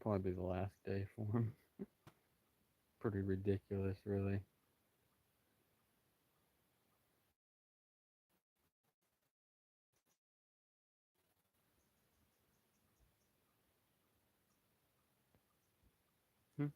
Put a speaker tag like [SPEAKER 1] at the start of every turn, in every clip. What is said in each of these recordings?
[SPEAKER 1] probably be the last day for him. Pretty ridiculous, really. Hmm.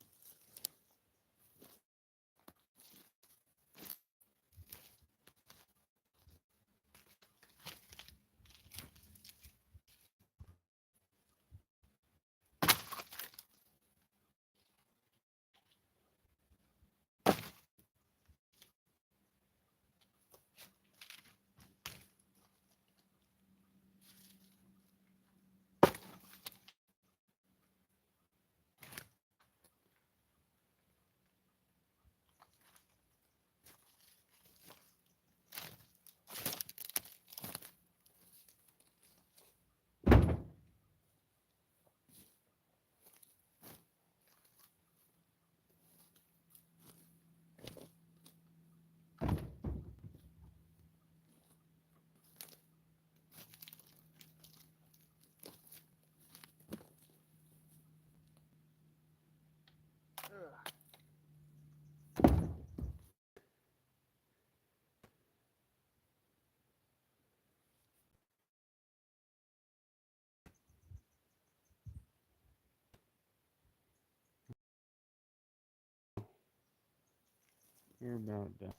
[SPEAKER 1] We're about done.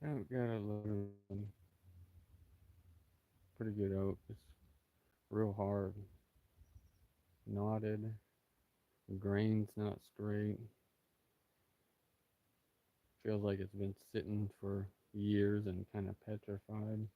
[SPEAKER 1] I've got a load of pretty good oat. It's real hard, knotted, grain's not straight. Feels like it's been sitting for years and kind of petrified.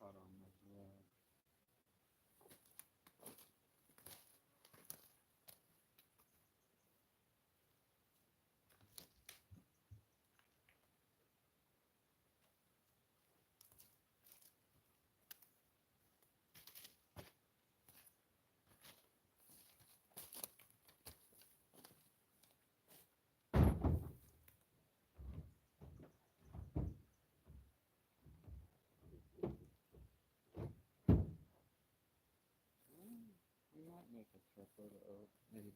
[SPEAKER 1] Caught on my glove. We might make a truckload of oat, maybe.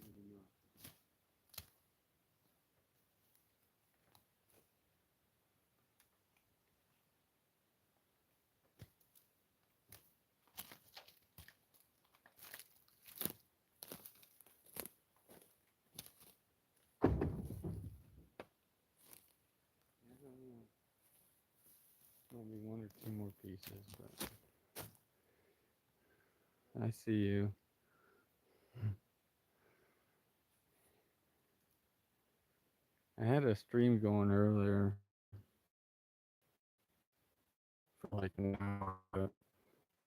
[SPEAKER 1] Maybe not. I don't know. Maybe one or two more pieces, but I see you. I had a stream going earlier for like an hour, but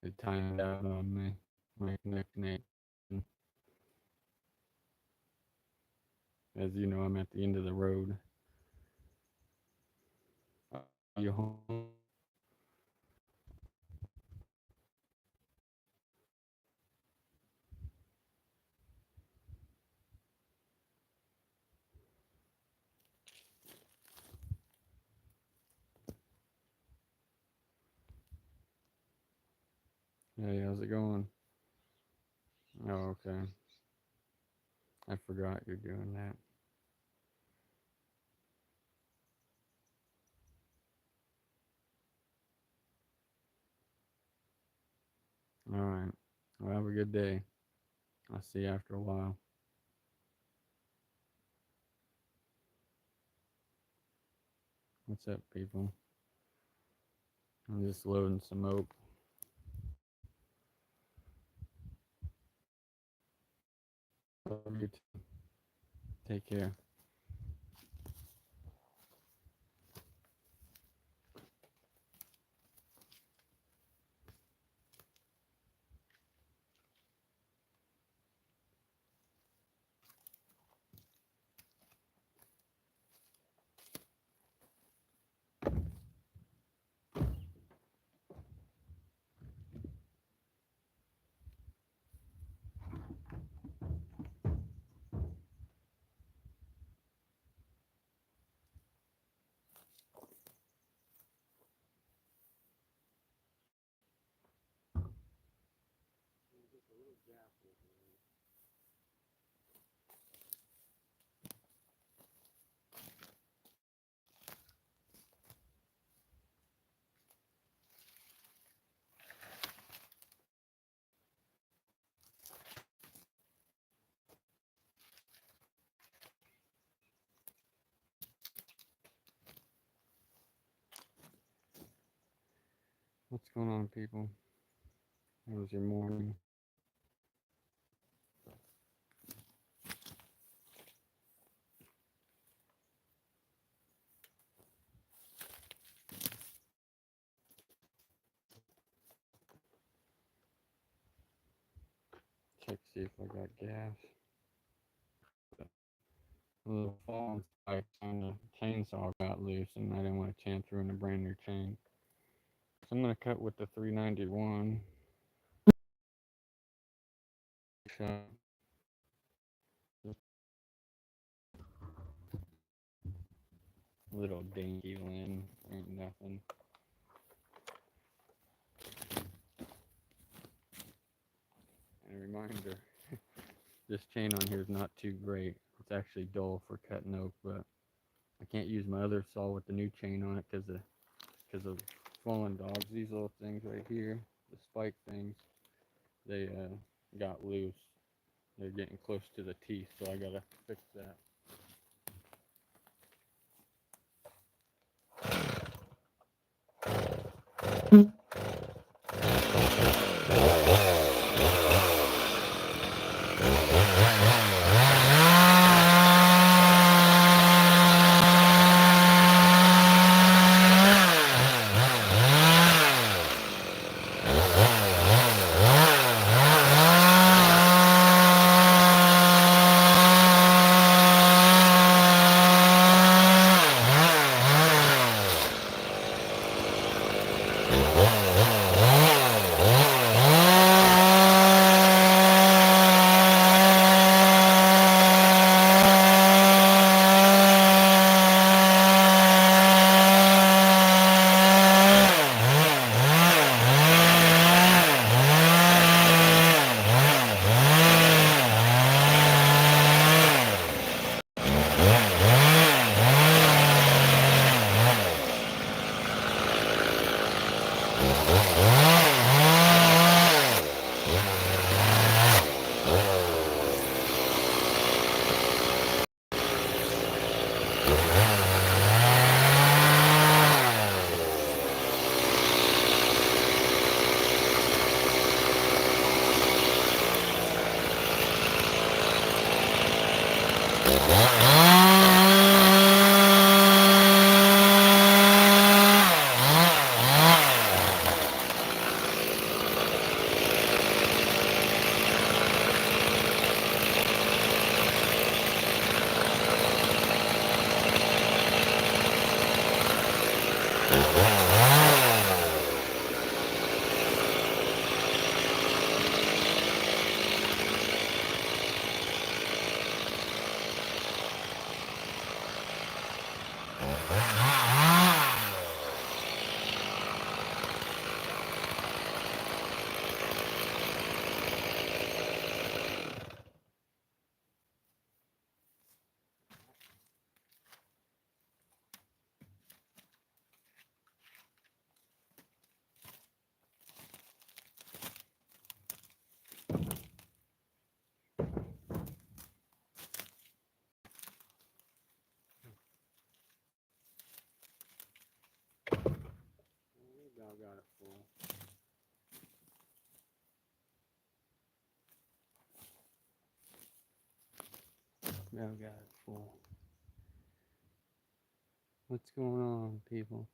[SPEAKER 1] it timed out on me. My connection. As you know, I'm at the end of the road. Are you home? Hey, how's it going? Oh, okay. I forgot you're doing that. All right. Well, have a good day. I'll see you after a while. What's up, people? I'm just loading some oak. Love you too. Take care. What's going on, people? How was your morning? Check see if I got gas. A little fall inside, and the chainsaw got loose, and I didn't want a chance to ruin a brand new chain. So I'm gonna cut with the 391 shot. Little dinky limb, ain't nothing. And a reminder, this chain on here is not too great. It's actually dull for cutting oak, but I can't use my other saw with the new chain on it because of fallen dogs. These little things right here, the spike things, they got loose. They're getting close to the teeth, so I gotta fix that. full. Now got it full. What's going on, people?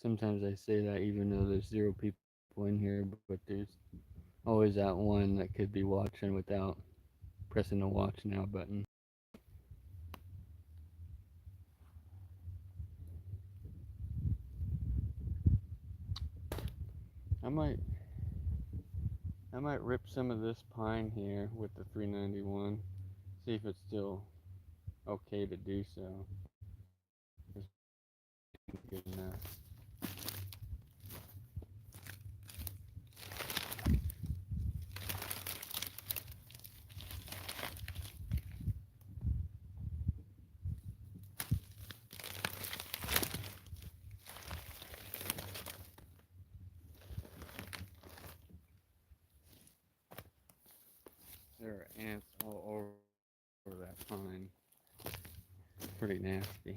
[SPEAKER 1] Sometimes I say that even though there's 0 people in here, but there's always that one that could be watching without pressing the watch now button. I might rip some of this pine here with the 391. See if it's still okay to do so. Good enough. There are ants all over that pine. Pretty nasty.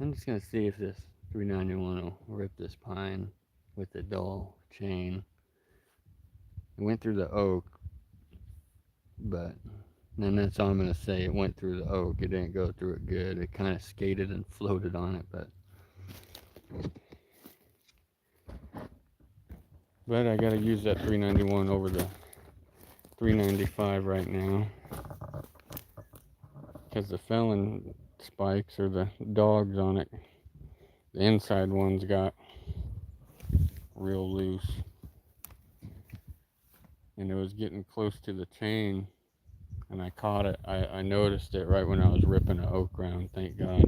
[SPEAKER 1] I'm just gonna see if this 391 will rip this pine with the dull chain. It went through the oak, but then that's all I'm gonna say. It went through the oak. It didn't go through it good. It kind of skated and floated on it, but I gotta use that 391 over the 395 right now, because the felon spikes or the dogs on it, the inside ones got real loose, and it was getting close to the chain, and I caught it. I noticed it right when I was ripping the oak round. Thank God.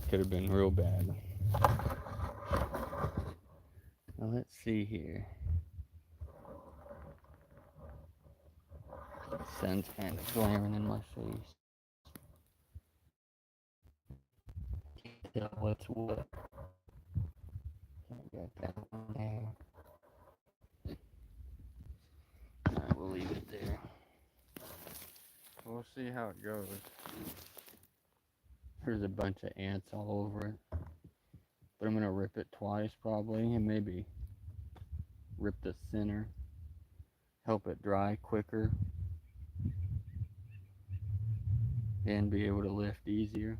[SPEAKER 1] Could have been real bad. Now let's see here. The sun's kind of glaring in my face. Can't tell what's what. Can't get that one there. Alright, we'll leave it there. We'll see how it goes. There's a bunch of ants all over it. But I'm going to rip it twice probably, and maybe rip the center. Help it dry quicker. And be able to lift easier.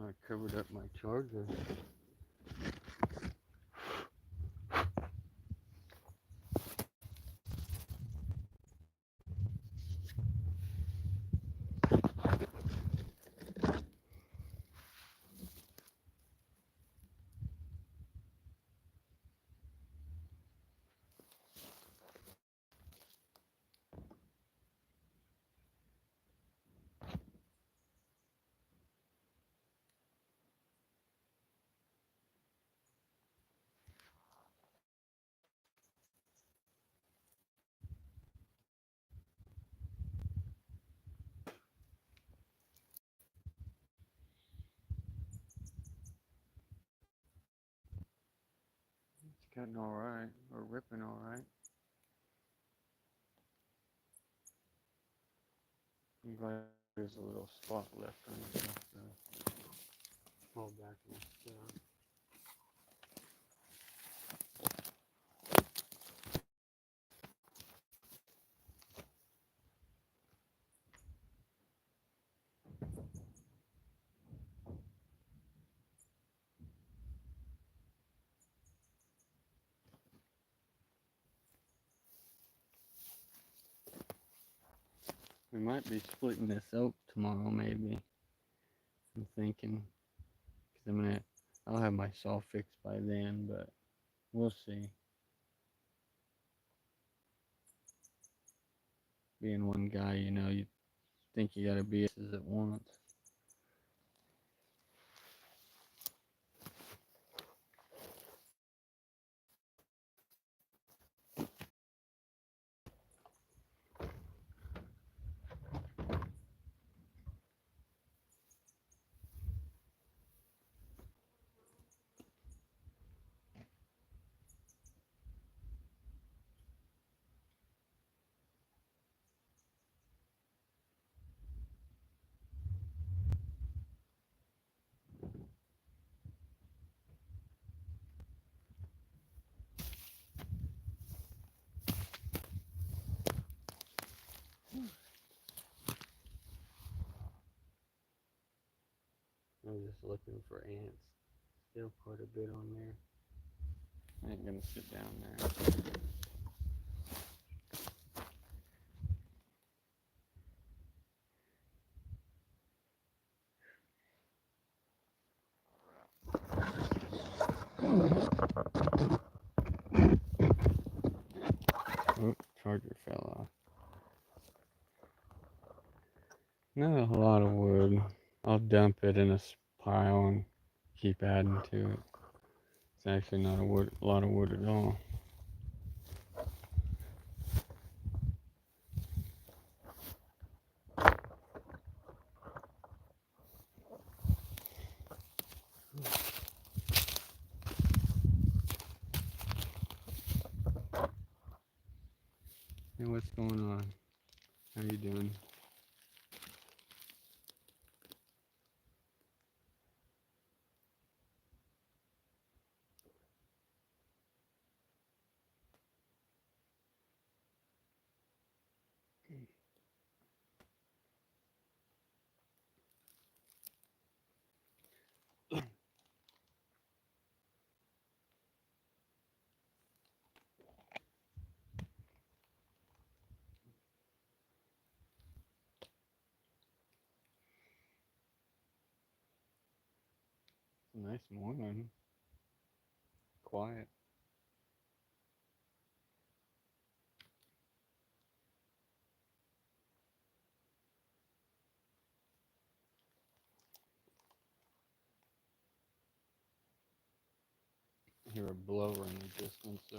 [SPEAKER 1] I covered up my charger. cutting alright, or ripping alright. I'm glad there's a little spot left on the stuff though. Hold back my stuff. We might be splitting this oak tomorrow, maybe. I'm thinking, cause I'll have my saw fixed by then, but we'll see. Being one guy, you think you gotta be at once. I was just looking for ants. Still quite a bit on there. I ain't gonna sit down there. Oh, charger fell off. Not a lot of wood. I'll dump it in a pile and keep adding to it. It's actually not a lot of wood at all. Hey, what's going on? How you doing? Nice morning. Quiet. I hear a blower in the distance though.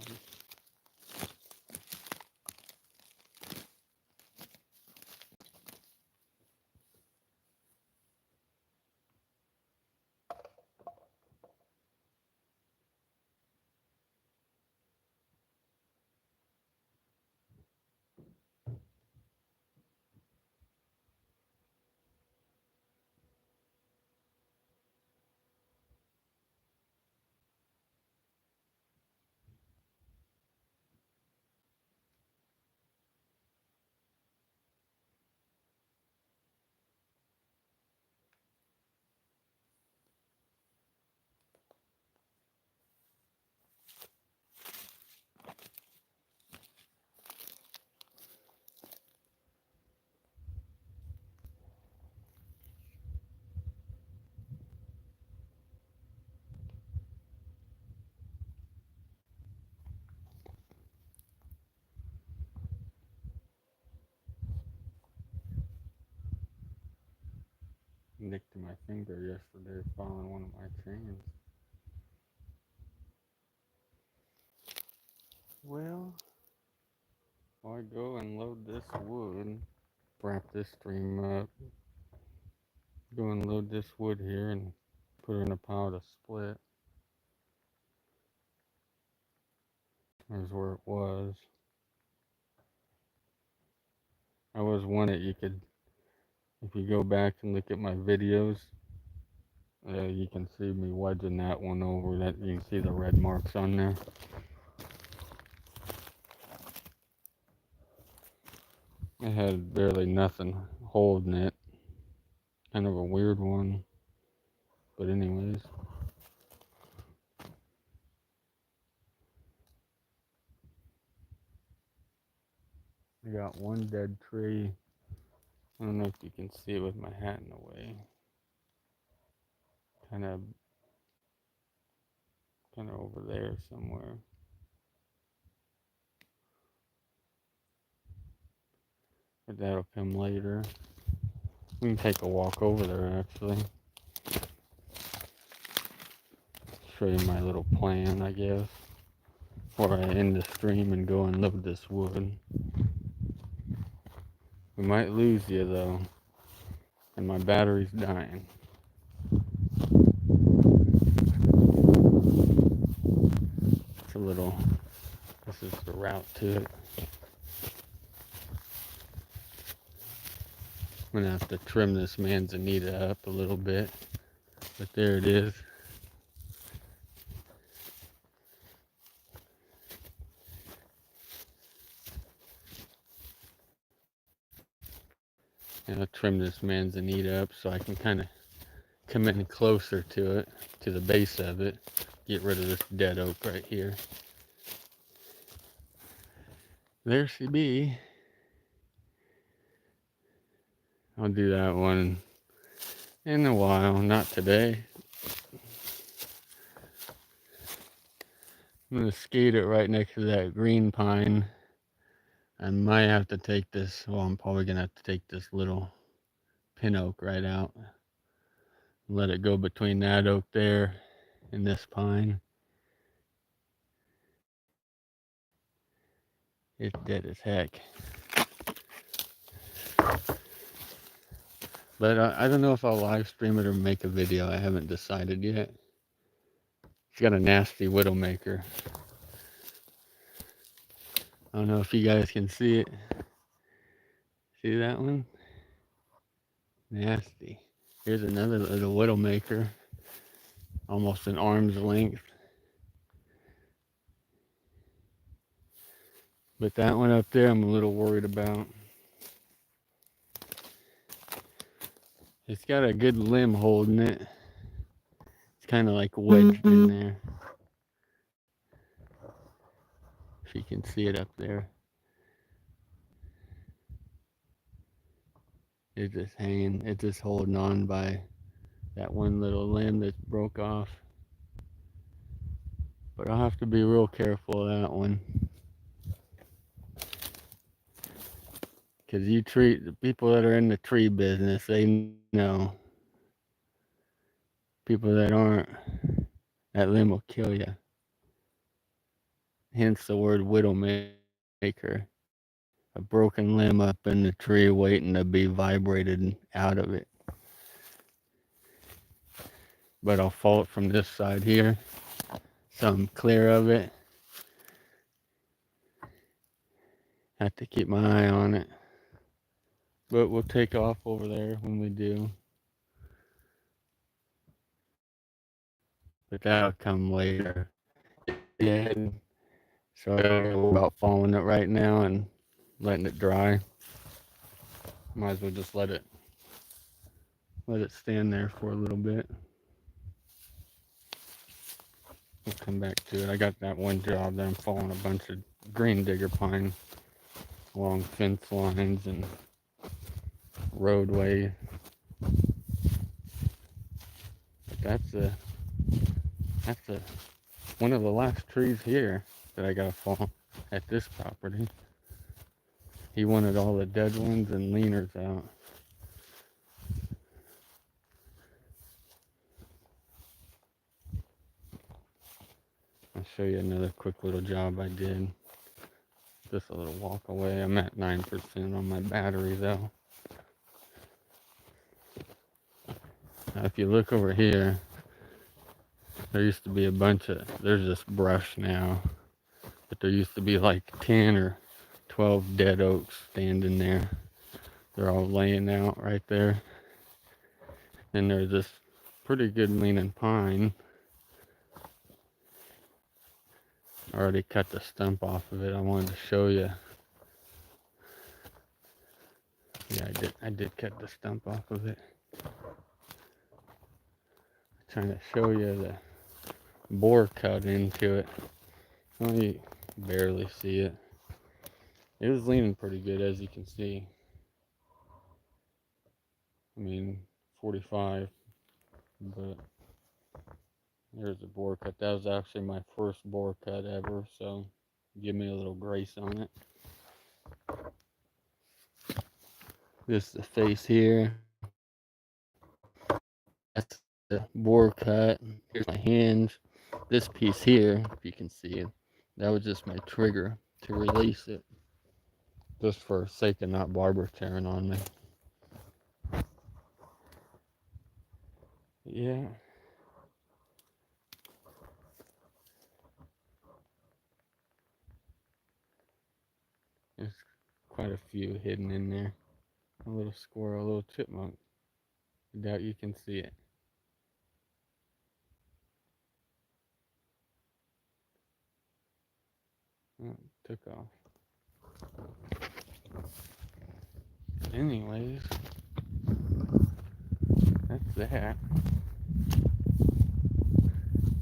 [SPEAKER 1] Nicked my finger yesterday following one of my chains. Well, I go and load this wood, wrap this stream up, go and load this wood here and put it in a pile to split. There's where it was. I was one that you could, if you go back and look at my videos, you can see me wedging that one over. That you can see the red marks on there. It had barely nothing holding it. Kind of a weird one. But anyways. I got one dead tree. I don't know if you can see it with my hat in the way. Kind of over there somewhere. But that'll come later. We can take a walk over there actually. Show you my little plan, I guess. Or I end the stream and go and load this wood. We might lose you though. And my battery's dying. It's a little, this is the route to it. I'm gonna have to trim this manzanita up a little bit. But there it is. And I'll trim this manzanita up so I can kind of come in closer to it, to the base of it. Get rid of this dead oak right here. There she be. I'll do that one in a while, not today. I'm gonna skate it right next to that green pine. I might have to take this, well, I'm probably gonna have to take this little pin oak right out. Let it go between that oak there and this pine. It's dead as heck. But I don't know if I'll live stream it or make a video. I haven't decided yet. It's got a nasty widowmaker. I don't know if you guys can see it. See that one? Nasty. Here's another little widowmaker. Almost an arm's length. But that one up there I'm a little worried about. It's got a good limb holding it. It's kind of like wedged in there. If you can see it up there. It's just hanging, it's just holding on by that one little limb that broke off. But I'll have to be real careful of that one. Because you treat the people that are in the tree business, they know. People that aren't, that limb will kill you. Hence the word widowmaker. A broken limb up in the tree waiting to be vibrated out of it. But I'll fall it from this side here, so I'm clear of it. Have to keep my eye on it. But we'll take off over there when we do. But that'll come later. Yeah. So I don't know about falling it right now and letting it dry. Might as well just let it stand there for a little bit. We'll come back to it. I got that one job that I'm falling a bunch of green digger pine along fence lines and roadway. But that's one of the last trees here that I gotta fall at this property. He wanted all the dead ones and leaners out. I'll show you another quick little job I did. Just a little walk away. I'm at 9% on my battery though. Now if you look over here, there used to be a bunch of, there's this brush now. but there used to be like 10 or 12 dead oaks standing there. They're all laying out right there. And there's this pretty good leaning pine. I already cut the stump off of it. I wanted to show you. Yeah, I did cut the stump off of it. Trying to show you the bore cut into it. Well, you barely see it. It was leaning pretty good, as you can see. I mean, 45, but there's a bore cut. That was actually my first bore cut ever, so give me a little grace on it. This is the face here. That's the bore cut. Here's my hinge. This piece here, if you can see it, that was just my trigger to release it. Just for sake of not barber tearing on me. Yeah. There's quite a few hidden in there. A little squirrel, a little chipmunk. I doubt you can see it. Oh, it took off. Anyways, that's that.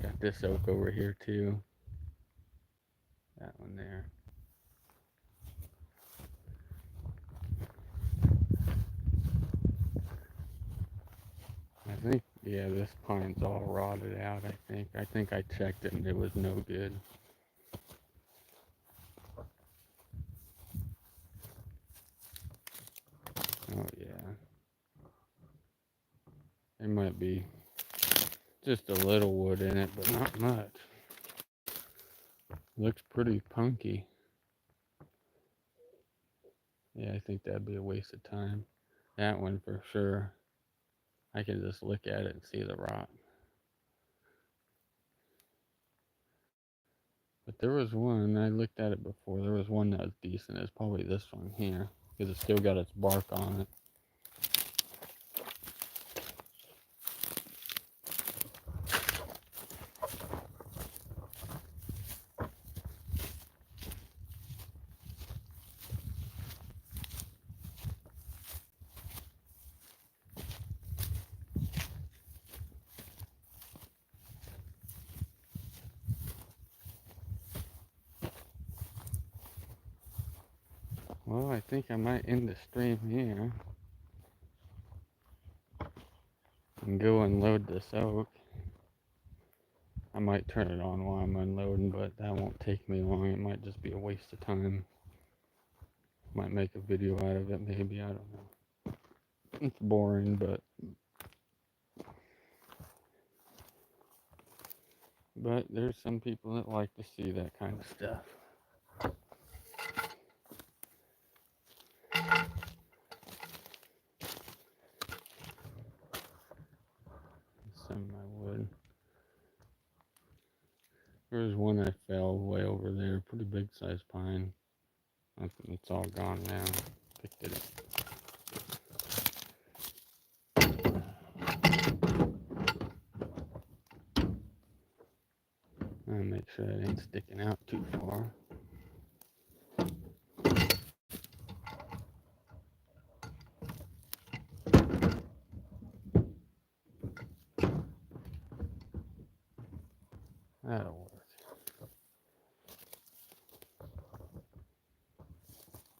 [SPEAKER 1] Got this oak over here too. That one there. I think, yeah, this pine's all rotted out, I think. I think I checked it and it was no good. Oh, yeah. There might be just a little wood in it, but not much. Looks pretty punky. Yeah, I think that'd be a waste of time. That one for sure. I can just look at it and see the rot. But there was one, I looked at it before, there was one that was decent. It's probably this one here, because it's still got its bark on it. Well, I think I might end the stream here and go unload this oak. I might turn it on while I'm unloading, but that won't take me long. It might just be a waste of time. Might make a video out of it, maybe. I don't know. It's boring, but there's some people that like to see that kind of stuff. Some of my wood. There's one I fell way over there, pretty big sized pine. It's all gone now. Picked it up. I'll make sure it ain't sticking out too far. That'll work.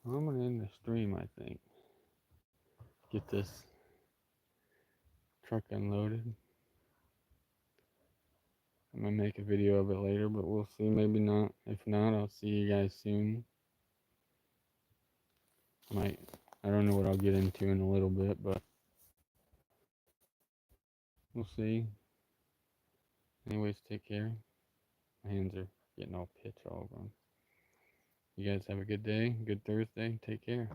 [SPEAKER 1] Well, I'm gonna end the stream, I think. Get this truck unloaded. I'm gonna make a video of it later, but we'll see. Maybe not. If not, I'll see you guys soon. I don't know what I'll get into in a little bit, but we'll see. Anyways, take care. My hands are getting all pitch all over them. You guys have a good day, good Thursday. Take care.